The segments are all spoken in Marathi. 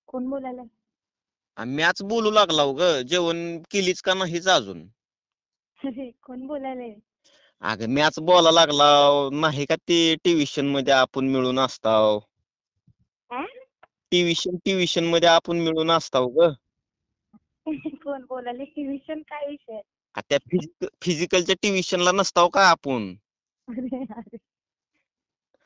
कोण बोलायलाय? मॅच बोलू लागला ग. जेवण केलीच का नाहीच अजून? अरे कोण बोलायलाय? अगं मॅच बोला लागला. नाही का ते ट्युशन मध्ये आपण मिळून असताव. आ? ट्युशन मध्ये आपण मिळून असताव ग. कोण बोलायलंय? ट्युशन काय विषय? त्या फिजिकलच्या ट्युशनला नसताव का आपण? अरे अरे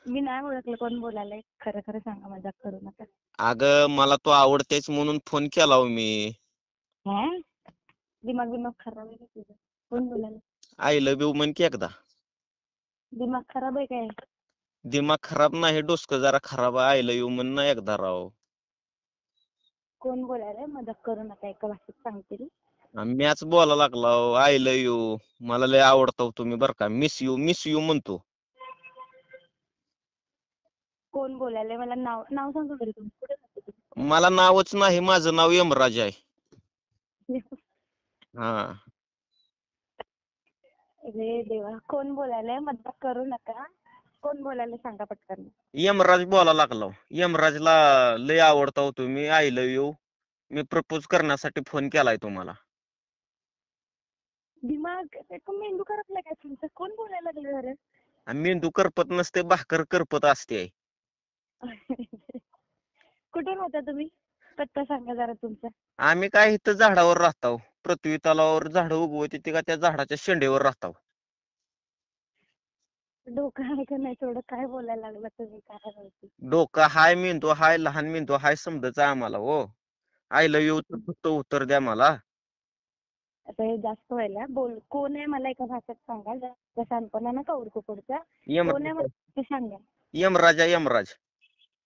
मी नाही ओळखलं कोण बोलायलंय. खरं खरं सांगा, मजाक करू नका. अगं मला तू आवडतेच म्हणून फोन केला हो मी. हा? दिमाग खराब आहे का तुझं? कोण बोलायलंय? आय लव्ह यू म्हण की एकदा. दिमाग खराब आहे काय? दिमाग खराब नाही, डोसकं जरा खराब आहे. आय लव्ह यू म्हण ना एकदा राव. कोण बोलायलंय? मजाक करू नका, एका भाषेत सांगतील. मॅच बोला लागला. I love you. मला लय आवडतो तुम्ही बर का. मिस यू म्हणतो. कोण बोलायलंय? मला नाव नाव सांगा बरं तुम्ही. कुठे राहता तुम्ही? मला नावच नाही, माझं नाव यमराज आहे. हा. अरे देवा, कोण बोलायलंय? मजाक करू नका. कोण बोलायलंय सांगा पटकन. यमराज बोला लागला. यमराजला लय आवडतो तुम्ही. I love you. Me propose करण्यासाठी फोन केलाय तुम्हाला. दिमाग मेंदू करपला काय तुमचा? कोण बोलायला लागले बरं? मेंदू करपत नसते, भाकर करपत असते. कुठे राहता तुम्ही? पत्ता सांगा जरा तुमचा. आम्ही काय इथं झाडावर राहतो. पृथ्वी तलावावर झाडं उगवते ते का त्या झाडाच्या शेंडेवर राहतो. डोकं आहे का नाही? थोडं काय बोलायला लागला तुम्ही? काय माहिती. डोकं हाय, मेंदू हाय, लहान मेंदू हाय, समजायचं आम्हाला हो. आय लव्ह यू फक्त उत्तर द्या मला. आता हे जास्त व्हायला. बोल, कोण आहे मला एका भाषेत सांगा. जास्त शानपणा नका उरकू पुढचा. कोण आहे मला ते सांगा. यमराज.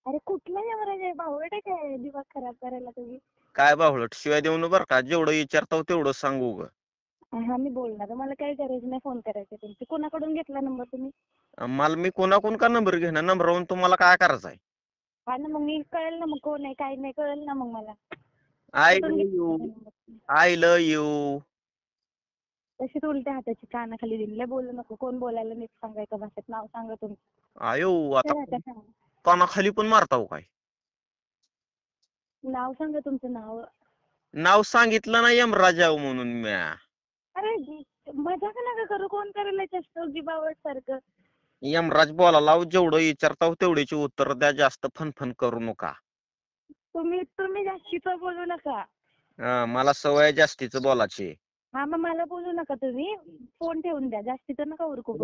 अरे कुठला यमराज आहे? बावळट आहे काय? दिमाग खराब करायला तुम्ही. काय बाहुळट शिवाय देऊ बर का. जेवढं विचारतो तेवढं सांगू ग. हा मी बोलणार. मला काही गरज नाही फोन करायची तुमची. कोणाकडून घेतला नंबर तुम्ही? मला मी कोणाकडून का नंबर घेणार? नंबरवरून तुम्हाला काय करायचंय? हा ना, मग मी कळेल ना मग कोण आहे काय नाही, कळेल ना मग मला. आय कुठून लव्ह घेतला you. number? I love you. तशीच उलट्या हाताची कानाखाली दिली. बोलू नको. कोण बोलायला नीट सांगायचं भाषेत. नाव सांगा तुमचं. आयो आता काय राहता सांगा. कानाखाली पण मारताव काय? नाव सांगा तुमचं नाव. नाव सांगितलं ना यमराजाव म्हणून म्या. अरे मजाक नका करू. कोण करायला जास्त बावट सारखं. यमराज बोलायला जेवढं विचारताव तेवढीची उत्तर द्या. जास्त फनफन करू नका. तुम्ही जास्तीचं बोलू नका. मला सवय जास्तीच बोलायची. हा मग मला बोलू नका तुम्ही. फोन ठेवून द्या. जास्तीचं नका उरकू.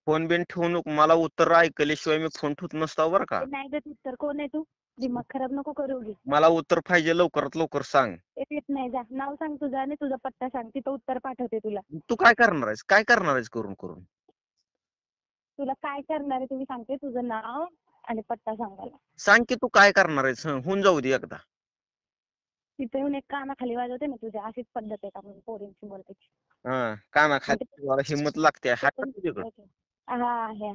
फोन बिन ठेवू नको. मला उत्तर ऐकल्याशिवाय मी फोन ठेवत नसतो बर का. नाही देत उत्तर. कोण आहे तू? दिमाग खराब नको करू घे. मला उत्तर पाहिजे, लवकरात लवकर सांग. येत नाही. जा, नाव सांग तुझं आणि तुझा पत्ता सांग. तिथं उत्तर पाठवते तुला. तू काय करणार आहेस? काय करणार आहेस करून करून? तुला काय करणार आहे तुम्ही सांगते. तुझं नाव आणि पत्ता सांगायला. सांग की तू काय करणार आहेस? होऊन जाऊ दे एकदा. तिथे येऊन एक कानाखाली वाजवते ना तुझ्या. अशीच पद्धत आहे का म्हणून पोरींची बोलायची? कानाखाली हिंमत लागते. हात तुझ्याकडे. हा आहे.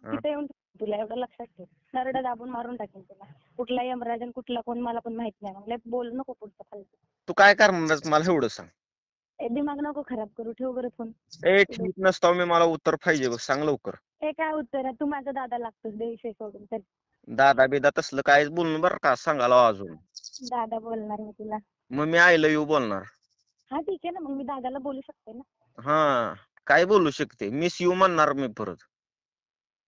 तिथे येऊन तुला एवढं लक्षात ठेव. नरडं दाबून मारून टाकेल तुला. कुठला यमराज आणि कुठला कोण मला पण माहित नाही. मग बोल नको पुढचं फालतू. तू काय करणार आहेस मला एवढं सांग. दिमाग नको खराब करू. ठेव बरं फोन. ठीक नसतो मी. मला उत्तर पाहिजे बघ. सांग लवकर. हे काय उत्तर आहे? तू माझा दादा लागतोस. विषय सोडून तर. दादा बिदा तसलं काहीच बोलणं बरं का. सांगायला अजून. दादा बोलणार मी तुला. मग मी आय लव्ह यू बोलणार. हा ठीक आहे ना. मग मी दादाला बोलू शकते ना. काय बोलू शकते? मिस यू म्हणणार मी परत.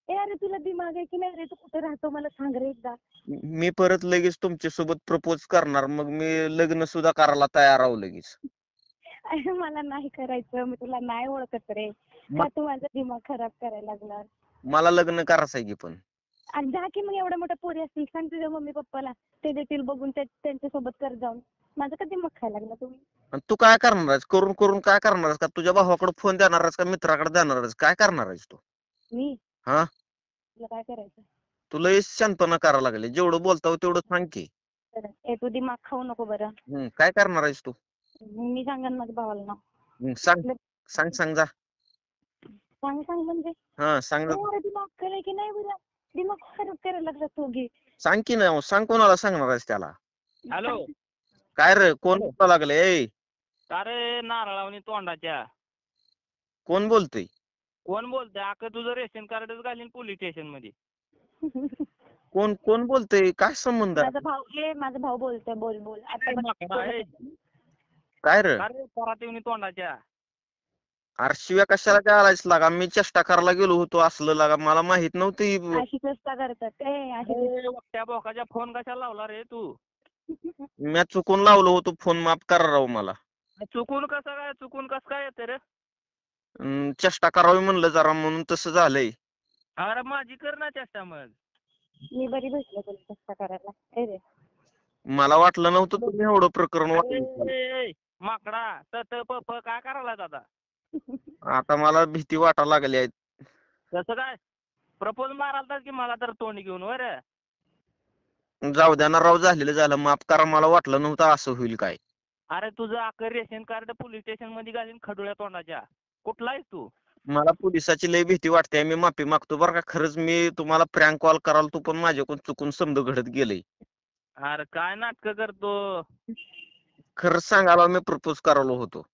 अरे तुला दिमाग आहे की नाही रे? तू कुठे राहतो मला सांग रे एकदा. मी परत लगेच तुमच्या सोबत प्रपोज करणार. मग मी लग्न सुद्धा करायला तयार आहो लगेच. अरे मला नाही करायचं. मी तुला नाही ओळखत रे. का तू माझा दिमाग खराब करायला लागला? मला लग्न करायचंय की पण. आणि जा की मग. एवढ्या मोठ्या पोरी असतील सांग तुझ्या मम्मी पप्पाला. ते देतील बघून. त्यांच्या सोबत कर जाऊन. माझं का दिमाग खायला लागला तुम्ही? आणि तू काय करणार आहेस? करून करून काय करणार आहेस? का तुझ्या भावाकडे फोन देणार आहेस का मित्राकडे देणार आहेस? काय करणार आहेस तू? मी? हा, तुला काय करायचं? तुला शांतपणा करायला लागले. जेवढं बोलताव तेवढं सांग की. तू दिमाग खाऊ नको बरं. काय करणार आहेस तू? मी सांगेन माझ्या भावाला नाव. सांग जा. सांग म्हणजे? सांग. दिमाग कराय की नाही बरं? दिमाग खराब करायला लागला तू घे. सांग की ना. सांग कोणाला सांगणार आहेस त्याला? हॅलो. काय रे कोण बोलायला लागले? अरे नारळावणी तोंडाच्या. कोण बोलतोय? कोण बोलतोय? तुझं रेशन कार्डच घालीन पोलीस स्टेशन मध्ये. कोण कोण बोलतोय? काय संबंध आहे? माझा भाऊ बोलतोय. बोल बोल आता बघ, माकडा आहे. काय रे? अरे परातीवनी तोंडाच्या. अरे शिव्या कशाला काय आलायस लागा? मी चेष्टा करायला गेलो होतो असलं लागा, मला माहित नव्हतं ही. अशी चेष्टा करतात अशी अरे त्या बोकाच्या फोन कशाला लावला रे तू? मी चुकून लावलो होतो फोन, माफ करा राव मला. चुकून कसं काय येते रे? चेष्टा करावी म्हणलं जरा म्हणून तसं झालंय. अरे माझी कर ना चेष्टा मग. मी बरी भेटले तुला चेष्टा करायला. रे मला वाटलं नव्हतं तुम्ही एवढं प्रकरण वाटलं. ए, माकडा काय करायला आता? आता मला भीती वाटायला लागली आहे. कसं काय? प्रपोज मारालतास की मला तर तोंड घेऊन वर. जाऊ द्या ना राव, झालेलं झालं, माफ करा. मला वाटलं नव्हतं असं होईल काय. अरे तुझं अख्खं रेशन कार्ड पोलीस स्टेशन मध्ये घालीन खडुळ्या तोंडाच्या. कुठला आहेस तू? मला पोलिसाची लय भीती वाटते. मी माफी मागतो बरं का. खरंच मी तुम्हाला प्रँक कॉल कराल तू, पण माझ्याकडून चुकून समज घडत गेलंय. अरे काय नाटक करतो? खरंच सांगायला मी प्रपोज करायला होतो.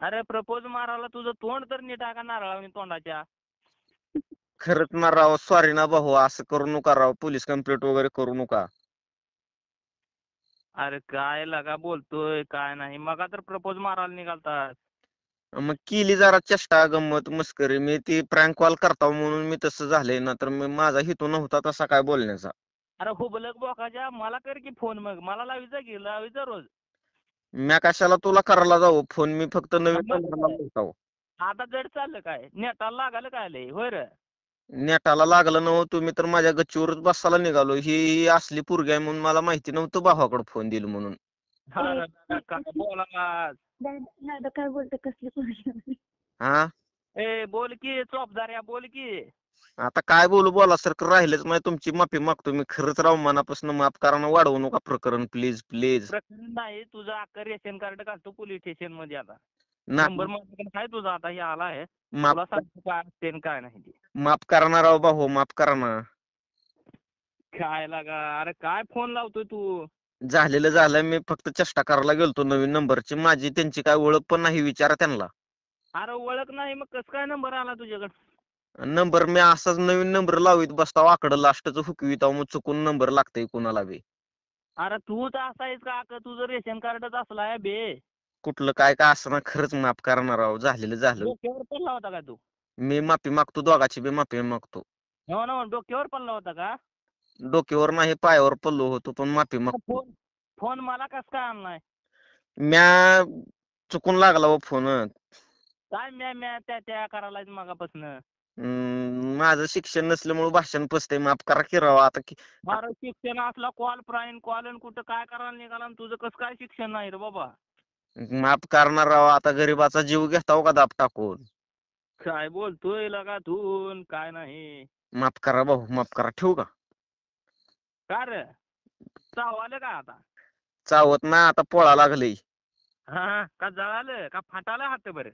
अरे प्रपोज मारायला तुझं तोंड तर नीट आहे का नारळावनी तोंडाच्या? खरंच ना राव, सॉरी ना भाऊ, असं करू नका राव. पोलीस कंप्लेंट वगैरे करू नका. अरे काय लगा बोलतोय काय नाही. मगा तर प्रपोज मारायला निघालतात. मग केली जरा चेष्टा, गंमत, मस्करी. मी ती प्रँक कॉल करता म्हणून मी तसं झालंय ना, तर माझा हेतू नव्हता तसा काय बोलण्याचा. अरे हुबलक बोकाच्या मला कर की फोन मग. मला लावीचा रोज. मी कशाला तुला करायला जाऊ फोन? मी फक्त नवीन मग नंबरला बोलतो. आता जड चाललं काय? नेटाला लागायला काय आलंय होय रे? नेटाला लागलं नव्हतं. तुम्ही तर माझ्या गच्चीवरच बसायला निघालो. ही असली पोरगी आहे म्हणून मला माहिती नव्हतं भावाकडे फोन दिल म्हणून. अरे काय बोला. दादा काय बोलते? कसली पोरगी? हा, ए बोल की चोपदार्या बोल की. आता काय बोलासारखं राहिलंच नाही. तुमची माफी मागतो मी. खरंच राव, मनापासून माफ करा ना. वाढवू नका प्रकरण, प्लीज प्लीज. प्रकरण नाही तुझं अख्खं रेशन कार्ड घालतो पोलीस स्टेशन मध्ये आता. ना नंबर माझ्याकडे आहे तुझा आता हे आला आहे. माफ तुला सांगतो काय असते आणि काय नाही ते. माफ करा ना राव भाऊ, माफ करा ना. काय लागा? अरे काय फोन लावतोय तू? झालेलं झालं. मी फक्त चेष्टा करायला गेलतो नवीन नंबरची. माझी त्यांची काय ओळख पण नाही, विचारा त्यांना. अरे ओळख नाही मग कसं काय नंबर आला तुझ्याकडे? नंबर मी असाच नवीन नंबर लावित बसताव, आकडं लास्टच हुकवीत, मग चुकून नंबर लागतंय कुणाला बी. अरे तू तर असायस का? तुझं रेशन कार्डच असला आहे बे. कुठलं काय काय असं ना. खरंच माफ करणार राव, झालेलं झालं. डोक्यावर पडला होता का तू? मी माफी मागतो, दोघाची बी माफी मागतो. हो ना, डोक्यावर पडला होता का? डोक्यावर नाही, पायावर पडलो होतो, पण माफी मागतो. फोन फोन मला कस काय आणलाय? म्या चुकून लागला हो फोन. काय म्या त्या करायला मगापासून. माझं शिक्षण नसल्यामुळे भाषण पसतंय, माफ करा की राव आता की. अरे शिक्षण असला कॉल कॉल कुठं काय करायला निघाला आणि तुझं कसं काय शिक्षण नाही रे बाबा? माफ करणार राव, आता गरीबाचा जीव घेताव का दाब टाकून? काय बोलतोय लगा तू? काय नाही. माफ करा भाऊ, माफ करा. ठेवू का? का रे चावलं का आता? चावत ना, आता पोळा लागलंय. हा का जळालं का फाटाला हात बरं?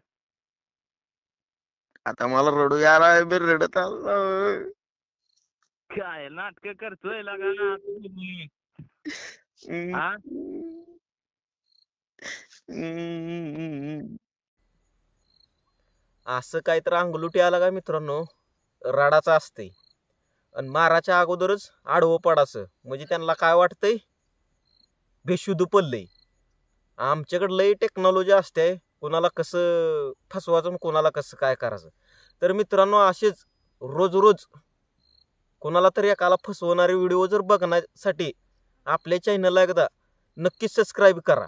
आता मला रडू यायला, मी रडत आलो. काय नाटक करतोय लगा ना तुम्ही? हा? असं काहीतरी अंगलुटी आला का मित्रांनो, रडाचं असतंय. आणि माराच्या अगोदरच आडवं पडायचं, म्हणजे त्यांना काय वाटतंय, बेशुद्ध पडलंय. आमच्याकडे लई टेक्नॉलॉजी असते, कोणाला कसं फसवायचं, कोणाला कसं काय करायचं. तर मित्रांनो, असेच रोज कोणाला तरी एकाला फसवणारे व्हिडिओ जर बघण्यासाठी आपल्या चॅनलला एकदा नक्कीच सबस्क्राईब करा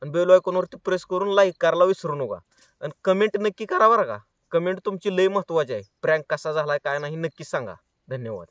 आणि बेल आयकॉनवरती प्रेस करून लाईक करायला विसरू नका. आणि कमेंट नक्की करा बरं का. कमेंट तुमची लई महत्वाची आहे. प्रँक कसा झालाय काय नाही नक्की सांगा. धन्यवाद.